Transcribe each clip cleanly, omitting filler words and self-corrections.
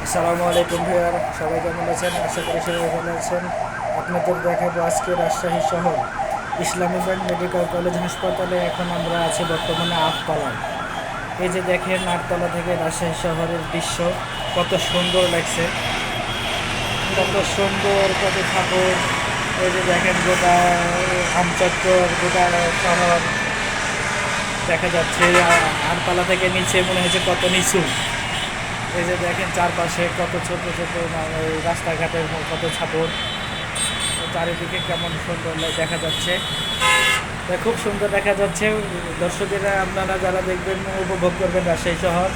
আসসালামু আলাইকুম ভিউয়ার, সবাই কেমন আছেন? আশা করি সবাই ভালো আছেন। আপনাদের দেখাবো আজকে রাজশাহী শহর ইসলামী ব্যাংক মেডিকেল কলেজ হাসপাতালে। এখন আমরা আছি বর্তমানে আটতলায়। এই যে দেখেন, আটতলা থেকে রাজশাহী শহরের দৃশ্য কত সুন্দর লাগছে, কত সুন্দর, কত ঠাকুর। এই যে দেখেন গোটা আমচত্বর, গোটা শহর দেখা যাচ্ছে। আটতলা থেকে নিচে মনে হচ্ছে কত নিচু। এই যে দেখেন চারপাশে কত ছোট ছোট রাস্তাঘাটের কত ছাপড়, চারিদিকে কেমন সুন্দর দেখা যাচ্ছে। খুব সুন্দর দেখা যাচ্ছে। দর্শকেরা, আপনারা যারা দেখবেন উপভোগ করবেন রাজশাহী শহর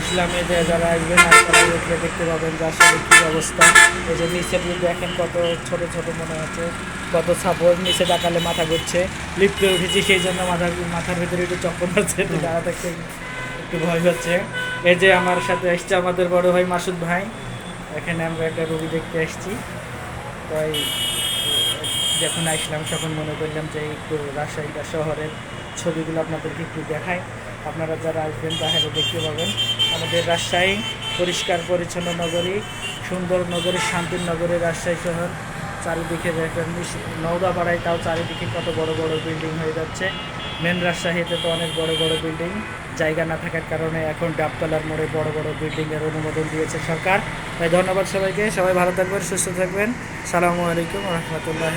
ইসলামে, যারা আসবেন আপনারা উঠলে দেখতে পাবেন যে আসলে কী অবস্থা। এই যে নিচে দিয়ে দেখেন কত ছোট ছোট মনে হচ্ছে, কত ছাপড়। নিচে তাকালে মাথা ঘুরছে। লিফটে উঠেছি সেই জন্য মাথার ভিতরে একটু চক্কর মারছে, একটু দাঁড়া থাকতে একটু ভয় হচ্ছে। এই যে আমার সাথে এসছে আমাদের বড় ভাই মাসুদ ভাই। এখানে আমরা একটা রোগী দেখতে এসেছি, তাই যখন আসলাম তখন মনে করলাম যে একটু রাজশাহী শহরের ছবিগুলো আপনাদেরকে একটু দেখাই। আপনারা যারা আসবেন তাহলে দেখতে পাবেন আমাদের রাজশাহী পরিষ্কার পরিচ্ছন্ন নগরী, সুন্দর নগরী, শান্তির নগরী রাজশাহী শহর। চারিদিকে দেখেন নওদাপাড়ায়, তাও চারিদিকে কত বড় বড় বিল্ডিং হয়ে যাচ্ছে। মেন রাজশাহীতে তো অনেক বড় বড় বিল্ডিং, জায়গা না থাকার কারণে এখন ডাবতলার মোড়ে বড় বড় বিল্ডিংয়ের অনুমোদন দিয়েছে সরকার। তাই ধন্যবাদ সবাইকে, সবাই ভালো থাকবেন, সুস্থ থাকবেন। সালামু আলাইকুম রহমতুল্লাহ।